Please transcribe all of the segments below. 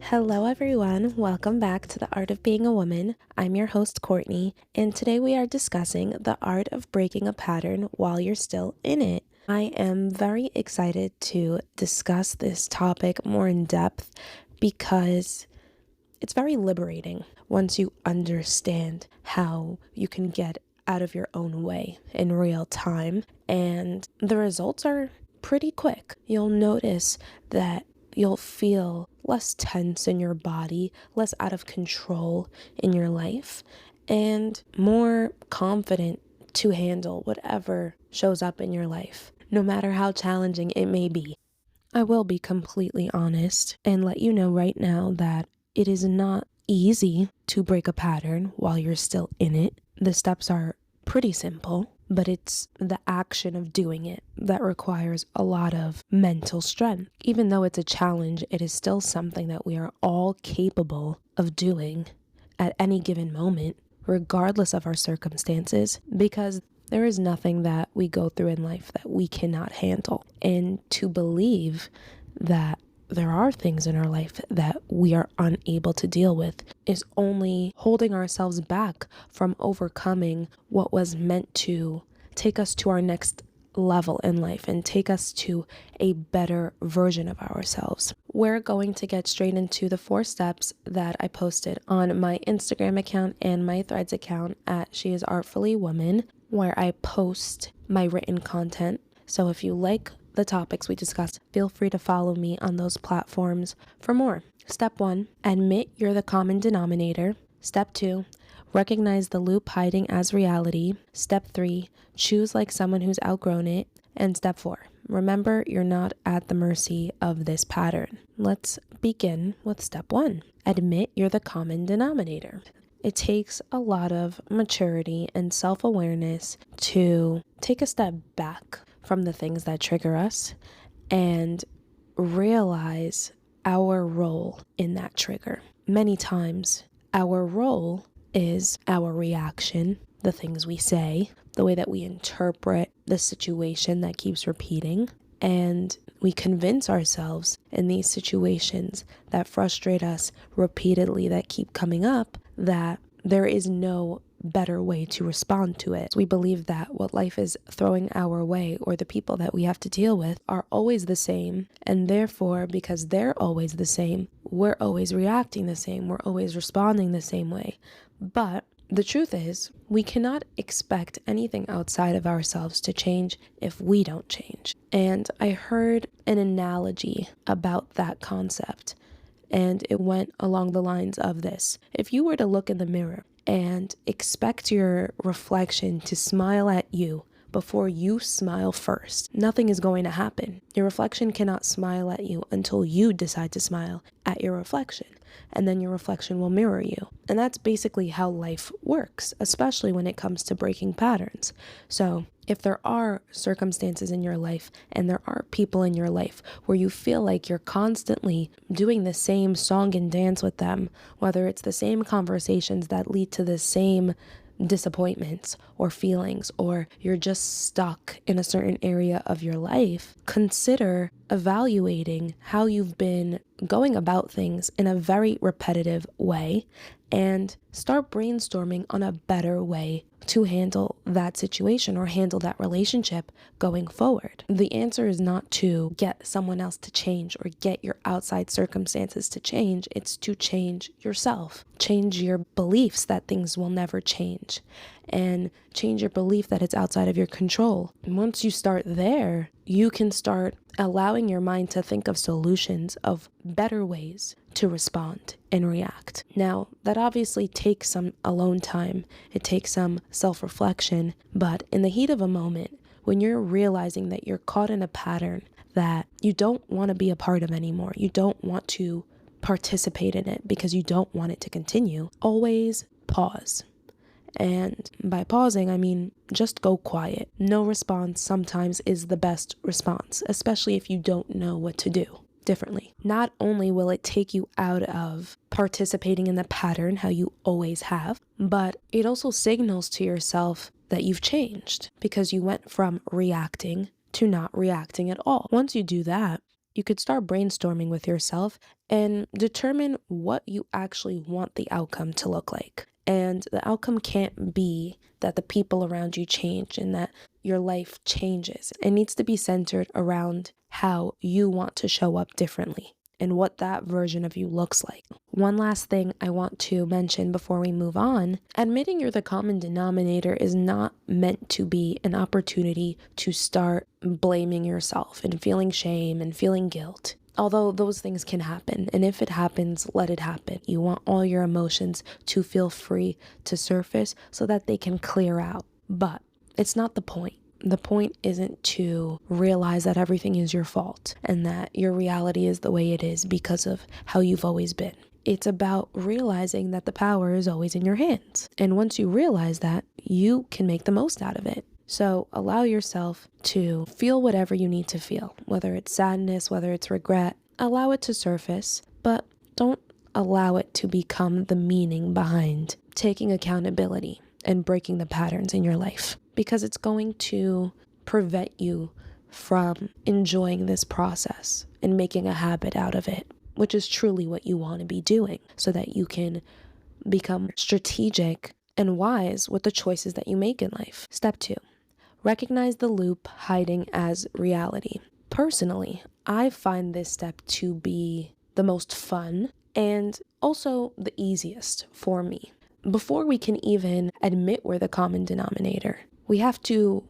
Hello, everyone. Welcome back to the Art of Being a Woman. I'm your host, Courtney, and today we are discussing the art of breaking a pattern while you're still in it. I am very excited to discuss this topic more in depth because it's very liberating once you understand how you can get out of your own way in real time, and the results are pretty quick. You'll notice that you'll feel less tense in your body, less out of control in your life, and more confident to handle whatever shows up in your life, no matter how challenging it may be. I will be completely honest and let you know right now that it is not easy to break a pattern while you're still in it. The steps are pretty simple, but it's the action of doing it that requires a lot of mental strength. Even though it's a challenge, it is still something that we are all capable of doing at any given moment, regardless of our circumstances, because there is nothing that we go through in life that we cannot handle. And to believe that there are things in our life that we are unable to deal with is only holding ourselves back from overcoming what was meant to take us to our next level in life and take us to a better version of ourselves. We're going to get straight into the 4 steps that I posted on my Instagram account and my Threads account at She Is Artfully Woman, where I post my written content. So if you like the topics we discussed, feel free to follow me on those platforms for more. Step 1, admit you're the common denominator. Step 2, recognize the loop hiding as reality. Step 3, choose like someone who's outgrown it. And step 4, remember you're not at the mercy of this pattern. Let's begin with step 1, admit you're the common denominator. It takes a lot of maturity and self-awareness to take a step back from the things that trigger us and realize our role in that trigger. Many times, our role is our reaction, the things we say, the way that we interpret the situation that keeps repeating, and we convince ourselves in these situations that frustrate us repeatedly, that keep coming up, that there is no better way to respond to it. We believe that what life is throwing our way or the people that we have to deal with are always the same, and therefore, because they're always the same, we're always reacting the same, we're always responding the same way. But the truth is, we cannot expect anything outside of ourselves to change if we don't change. And I heard an analogy about that concept, and it went along the lines of this. If you were to look in the mirror and expect your reflection to smile at you before you smile first, nothing is going to happen. Your reflection cannot smile at you until you decide to smile at your reflection, and then your reflection will mirror you. And that's basically how life works, especially when it comes to breaking patterns. So if there are circumstances in your life and there are people in your life where you feel like you're constantly doing the same song and dance with them, whether it's the same conversations that lead to the same disappointments or feelings, or you're just stuck in a certain area of your life, consider evaluating how you've been going about things in a very repetitive way and start brainstorming on a better way to handle that situation or handle that relationship going forward. The answer is not to get someone else to change or get your outside circumstances to change. It's to change yourself. Change your beliefs that things will never change, and change your belief that it's outside of your control. And once you start there, you can start allowing your mind to think of solutions, of better ways to respond and react. Now, that obviously takes some alone time. It takes some self-reflection, but in the heat of a moment, when you're realizing that you're caught in a pattern that you don't want to be a part of anymore, you don't want to participate in it because you don't want it to continue, always pause. And by pausing, I mean just go quiet. No response sometimes is the best response, especially if you don't know what to do differently. Not only will it take you out of participating in the pattern how you always have, but it also signals to yourself that you've changed because you went from reacting to not reacting at all. Once you do that, you could start brainstorming with yourself and determine what you actually want the outcome to look like. And the outcome can't be that the people around you change and that your life changes. It needs to be centered around how you want to show up differently and what that version of you looks like. One last thing I want to mention before we move on, admitting you're the common denominator is not meant to be an opportunity to start blaming yourself and feeling shame and feeling guilt. Although those things can happen, and if it happens, let it happen. You want all your emotions to feel free to surface so that they can clear out. But it's not the point. The point isn't to realize that everything is your fault and that your reality is the way it is because of how you've always been. It's about realizing that the power is always in your hands. And once you realize that, you can make the most out of it. So allow yourself to feel whatever you need to feel, whether it's sadness, whether it's regret. Allow it to surface, but don't allow it to become the meaning behind taking accountability and breaking the patterns in your life, because it's going to prevent you from enjoying this process and making a habit out of it, which is truly what you want to be doing so that you can become strategic and wise with the choices that you make in life. Step 2, recognize the loop hiding as reality. Personally, I find this step to be the most fun and also the easiest for me. Before we can even admit we're the common denominator, we have to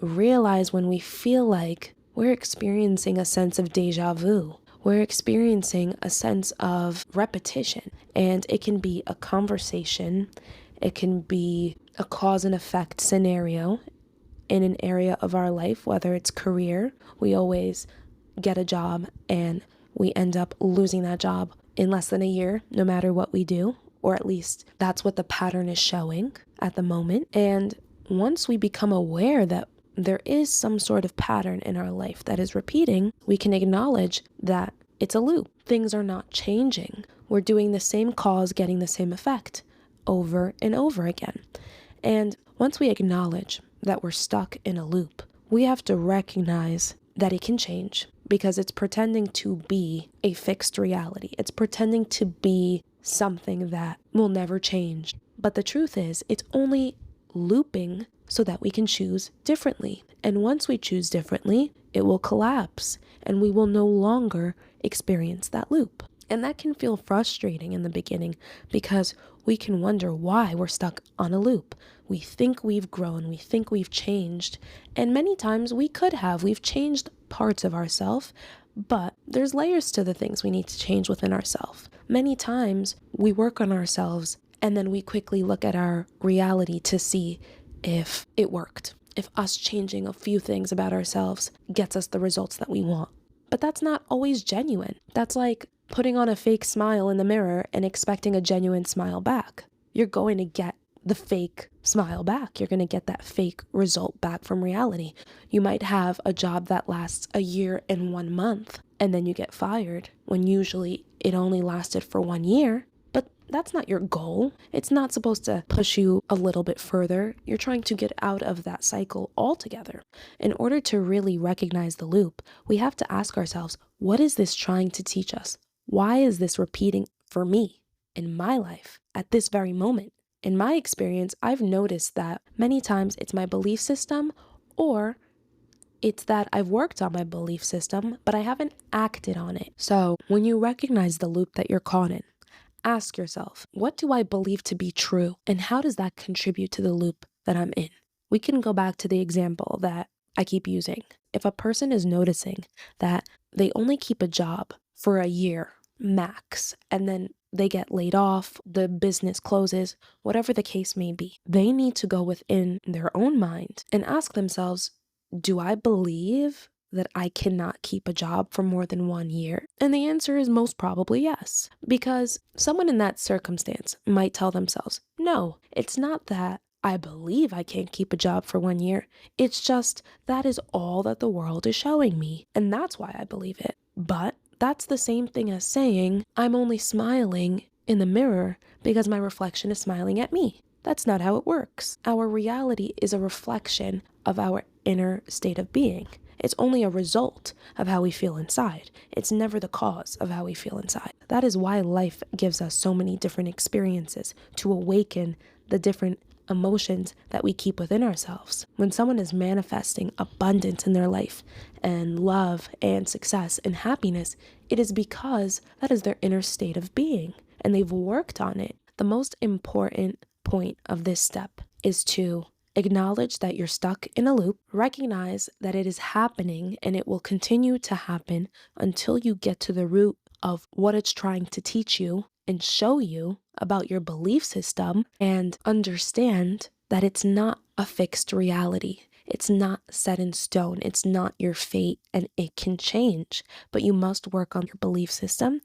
realize when we feel like we're experiencing a sense of deja vu. We're experiencing a sense of repetition, and it can be a conversation, it can be a cause and effect scenario in an area of our life, whether it's career. We always get a job and we end up losing that job in less than a year, no matter what we do, or at least that's what the pattern is showing at the moment. And once we become aware that there is some sort of pattern in our life that is repeating, we can acknowledge that it's a loop. Things are not changing. We're doing the same cause, getting the same effect over and over again. And once we acknowledge that we're stuck in a loop, we have to recognize that it can change, because it's pretending to be a fixed reality. It's pretending to be something that will never change. But the truth is, it's only looping so that we can choose differently. And once we choose differently, it will collapse and we will no longer experience that loop. And that can feel frustrating in the beginning because we can wonder why we're stuck on a loop. We think we've grown, we think we've changed, and many times we could have. We've changed parts of ourselves, but there's layers to the things we need to change within ourselves. Many times we work on ourselves and then we quickly look at our reality to see if it worked, if us changing a few things about ourselves gets us the results that we want. But that's not always genuine. That's like putting on a fake smile in the mirror and expecting a genuine smile back. You're going to get the fake smile back. You're going to get that fake result back from reality. You might have a job that lasts a year and 1 month, and then you get fired when usually it only lasted for 1 year. But that's not your goal. It's not supposed to push you a little bit further. You're trying to get out of that cycle altogether. In order to really recognize the loop, we have to ask ourselves, what is this trying to teach us? Why is this repeating for me in my life at this very moment? In my experience, I've noticed that many times it's my belief system, or it's that I've worked on my belief system, but I haven't acted on it. So when you recognize the loop that you're caught in, ask yourself, what do I believe to be true? And how does that contribute to the loop that I'm in? We can go back to the example that I keep using. If a person is noticing that they only keep a job for a year max, and then they get laid off, the business closes, whatever the case may be, they need to go within their own mind and ask themselves, do I believe that I cannot keep a job for more than 1 year? And the answer is most probably yes, because someone in that circumstance might tell themselves, no, it's not that I believe I can't keep a job for 1 year. It's just that is all that the world is showing me, and that's why I believe it. But that's the same thing as saying I'm only smiling in the mirror because my reflection is smiling at me. That's not how it works. Our reality is a reflection of our inner state of being. It's only a result of how we feel inside. It's never the cause of how we feel inside. That is why life gives us so many different experiences to awaken the different emotions that we keep within ourselves. When someone is manifesting abundance in their life and love and success and happiness, it is because that is their inner state of being and they've worked on it. The most important point of this step is to acknowledge that you're stuck in a loop, recognize that it is happening and it will continue to happen until you get to the root of what it's trying to teach you and show you about your belief system, and understand that it's not a fixed reality. It's not set in stone. It's not your fate, and it can change, but you must work on your belief system,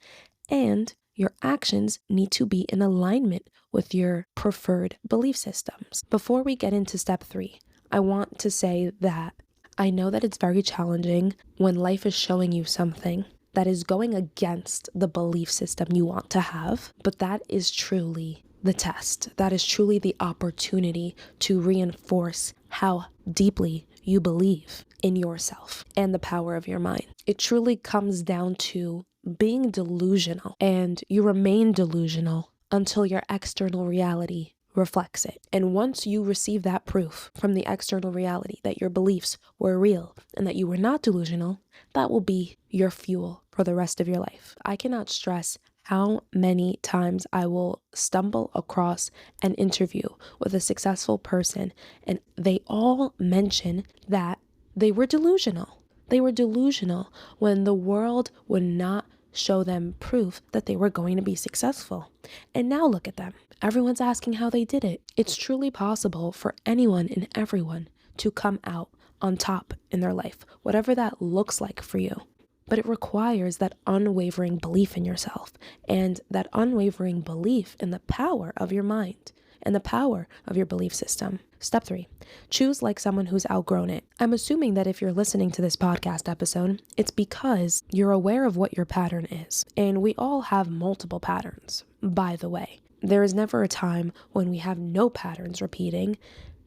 and your actions need to be in alignment with your preferred belief systems. Before we get into step 3, I want to say that I know that it's very challenging when life is showing you something that is going against the belief system you want to have, but that is truly the test. That is truly the opportunity to reinforce how deeply you believe in yourself and the power of your mind. It truly comes down to being delusional, and you remain delusional until your external reality reflects it. And once you receive that proof from the external reality that your beliefs were real and that you were not delusional, that will be your fuel for the rest of your life. I cannot stress how many times I will stumble across an interview with a successful person and they all mention that they were delusional. They were delusional when the world would not show them proof that they were going to be successful. And now look at them. Everyone's asking how they did it. It's truly possible for anyone and everyone to come out on top in their life, whatever that looks like for you. But it requires that unwavering belief in yourself and that unwavering belief in the power of your mind and the power of your belief system. Step 3, choose like someone who's outgrown it. I'm assuming that if you're listening to this podcast episode, it's because you're aware of what your pattern is. And we all have multiple patterns, by the way. There is never a time when we have no patterns repeating,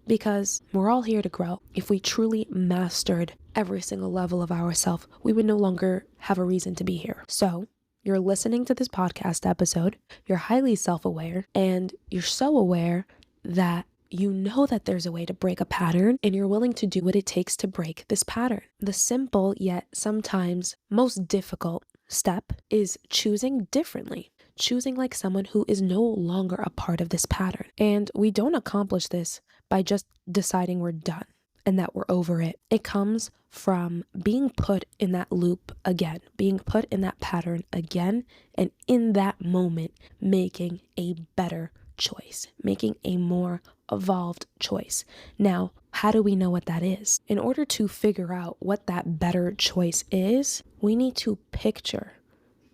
because we're all here to grow. If we truly mastered every single level of ourselves, we would no longer have a reason to be here. So you're listening to this podcast episode, you're highly self-aware, and you're so aware that you know that there's a way to break a pattern, and you're willing to do what it takes to break this pattern. The simple yet sometimes most difficult step is choosing differently. Choosing like someone who is no longer a part of this pattern. And we don't accomplish this by just deciding we're done and that we're over it. It comes from being put in that loop again, being put in that pattern again, and in that moment, making a better choice, making a more evolved choice. Now, how do we know what that is? In order to figure out what that better choice is, we need to picture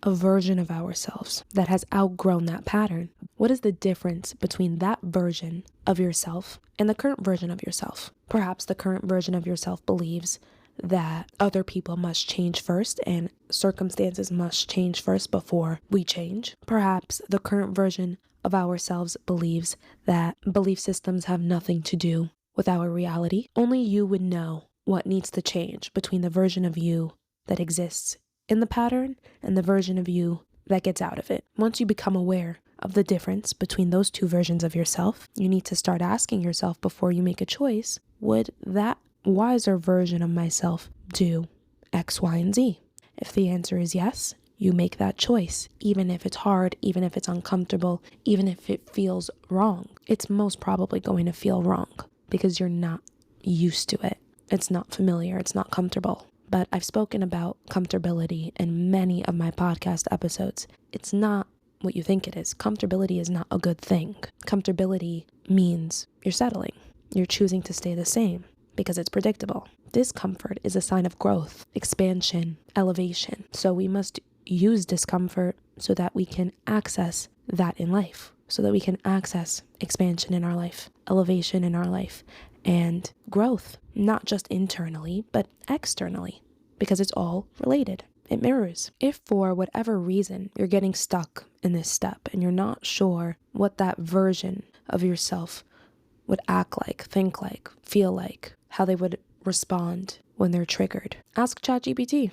a version of ourselves that has outgrown that pattern. What is the difference between that version of yourself and the current version of yourself? Perhaps the current version of yourself believes that other people must change first and circumstances must change first before we change. Perhaps the current version of ourselves believes that belief systems have nothing to do with our reality. Only you would know what needs to change between the version of you that exists in the pattern and the version of you that gets out of it. Once you become aware of the difference between those two versions of yourself, you need to start asking yourself before you make a choice, would that wiser version of myself do X, Y, and Z? If the answer is yes, you make that choice, even if it's hard, even if it's uncomfortable, even if it feels wrong. It's most probably going to feel wrong because you're not used to it. It's not familiar, it's not comfortable. But I've spoken about comfortability in many of my podcast episodes. It's not what you think it is. Comfortability is not a good thing. Comfortability means you're settling. You're choosing to stay the same because it's predictable. Discomfort is a sign of growth, expansion, elevation. So we must use discomfort so that we can access that in life, so that we can access expansion in our life, elevation in our life, and growth, not just internally, but externally, because it's all related. It mirrors. If for whatever reason you're getting stuck in this step and you're not sure what that version of yourself would act like, think like, feel like, how they would respond when they're triggered. Ask ChatGPT.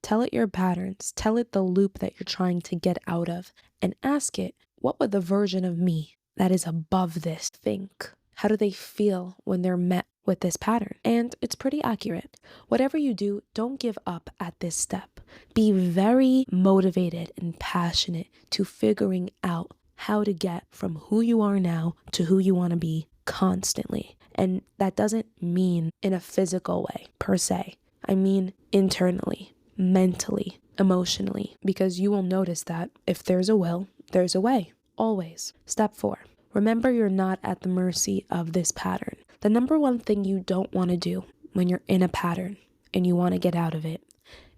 Tell it your patterns. Tell it the loop that you're trying to get out of. And ask it, what would the version of me that is above this think? How do they feel when they're met with this pattern? And it's pretty accurate. Whatever you do, don't give up at this step. Be very motivated and passionate to figuring out how to get from who you are now to who you want to be constantly. And that doesn't mean in a physical way per se. I mean internally, mentally, emotionally, because you will notice that if there's a will, there's a way. Always. Step 4. Remember, you're not at the mercy of this pattern. The number one thing you don't want to do when you're in a pattern and you want to get out of it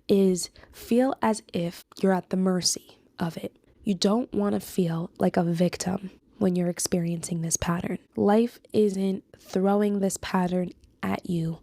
is feel as if you're at the mercy of it. You don't want to feel like a victim when you're experiencing this pattern. Life isn't throwing this pattern at you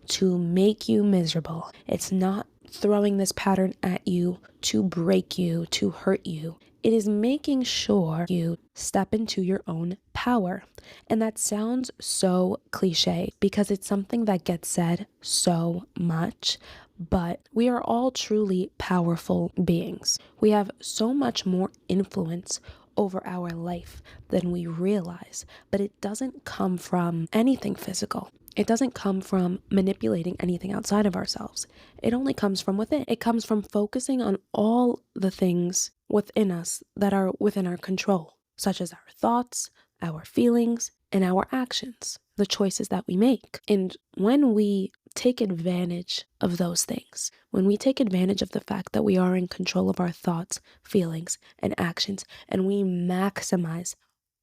to make you miserable. It's not throwing this pattern at you to break you, to hurt you. It is making sure you step into your own power. And that sounds so cliche because it's something that gets said so much, but we are all truly powerful beings. We have so much more influence over our life than we realize, but it doesn't come from anything physical. It doesn't come from manipulating anything outside of ourselves. It only comes from within. It comes from focusing on all the things within us that are within our control, such as our thoughts, our feelings, and our actions, the choices that we make. And when we take advantage of those things, when we take advantage of the fact that we are in control of our thoughts, feelings, and actions, and we maximize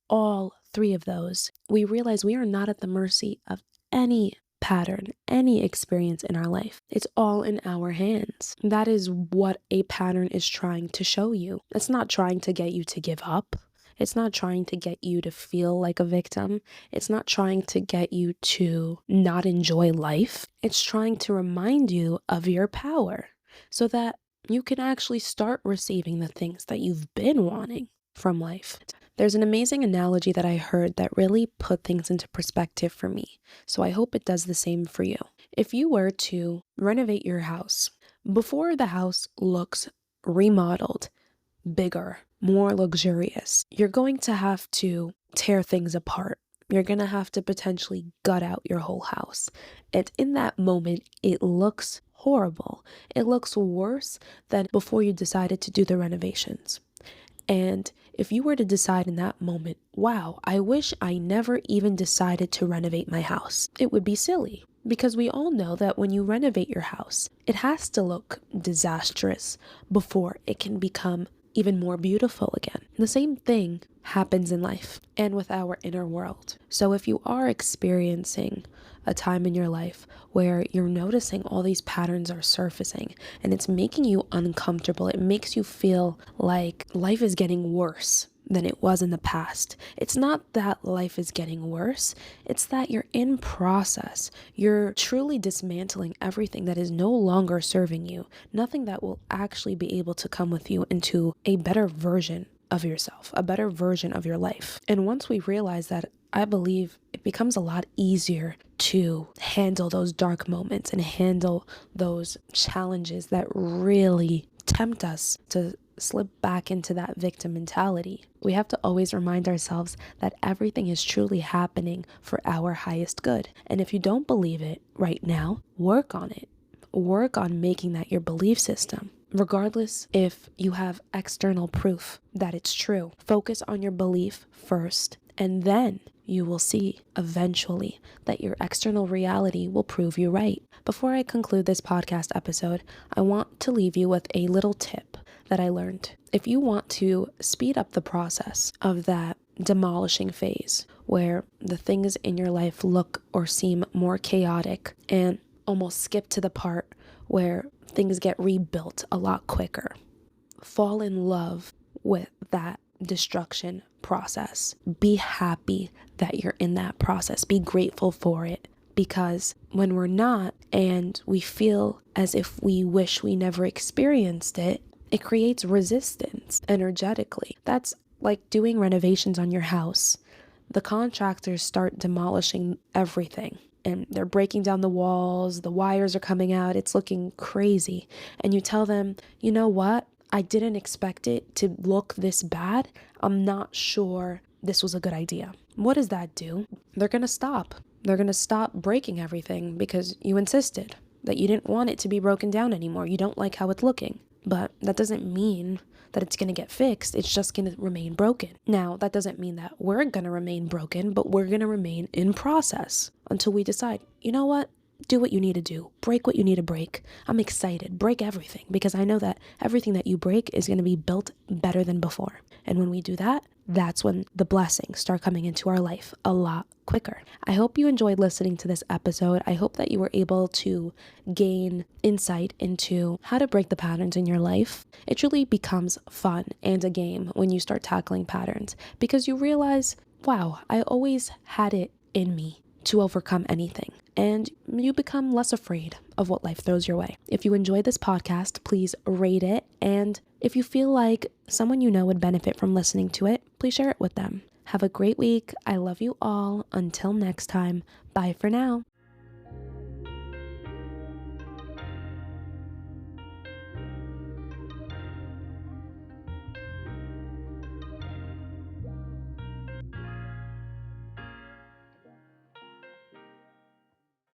all 3 of those, we realize we are not at the mercy of any pattern, any experience in our life. It's all in our hands. That is what a pattern is trying to show you. It's not trying to get you to give up. It's not trying to get you to feel like a victim. It's not trying to get you to not enjoy life. It's trying to remind you of your power so that you can actually start receiving the things that you've been wanting from life. There's an amazing analogy that I heard that really put things into perspective for me, so I hope it does the same for you. If you were to renovate your house, before the house looks remodeled, bigger, more luxurious, you're going to have to tear things apart. You're going to have to potentially gut out your whole house. And in that moment, it looks horrible. It looks worse than before you decided to do the renovations. And if you were to decide in that moment, wow, I wish I never even decided to renovate my house, it would be silly. Because we all know that when you renovate your house, it has to look disastrous before it can become even more beautiful again. The same thing happens in life and with our inner world. So if you are experiencing a time in your life where you're noticing all these patterns are surfacing and it's making you uncomfortable, it makes you feel like life is getting worse than it was in the past. It's not that life is getting worse, it's that you're in process. You're truly dismantling everything that is no longer serving you, nothing that will actually be able to come with you into a better version of yourself, a better version of your life. And once we realize that, I believe it becomes a lot easier to handle those dark moments and handle those challenges that really tempt us to slip back into that victim mentality. We have to always remind ourselves that everything is truly happening for our highest good. And if you don't believe it right now, work on it. Work on making that your belief system. Regardless if you have external proof that it's true, focus on your belief first, and then you will see eventually that your external reality will prove you right. Before I conclude this podcast episode, I want to leave you with a little tip that I learned. If you want to speed up the process of that demolishing phase where the things in your life look or seem more chaotic and almost skip to the part where things get rebuilt a lot quicker, fall in love with that destruction process. Be happy that you're in that process. Be grateful for it. Because when we're not, and we feel as if we wish we never experienced it, it creates resistance energetically. That's like doing renovations on your house. The contractors start demolishing everything. and they're breaking down the walls, the wires are coming out, it's looking crazy. And you tell them, you know what? I didn't expect it to look this bad. I'm not sure this was a good idea. What does that do? They're going to stop. They're going to stop breaking everything because you insisted that you didn't want it to be broken down anymore. You don't like how it's looking. But that doesn't mean that it's going to get fixed. It's just going to remain broken. Now, that doesn't mean that we're going to remain broken, but we're going to remain in process until we decide, you know what? Do what you need to do. Break what you need to break. I'm excited. Break everything because I know that everything that you break is going to be built better than before. And when we do that, that's when the blessings start coming into our life a lot quicker. I hope you enjoyed listening to this episode. I hope that you were able to gain insight into how to break the patterns in your life. It truly becomes fun and a game when you start tackling patterns because you realize, wow, I always had it in me to overcome anything. And you become less afraid of what life throws your way. If you enjoyed this podcast, please rate it. And if you feel like someone you know would benefit from listening to it, please share it with them. Have a great week. I love you all. Until next time, bye for now.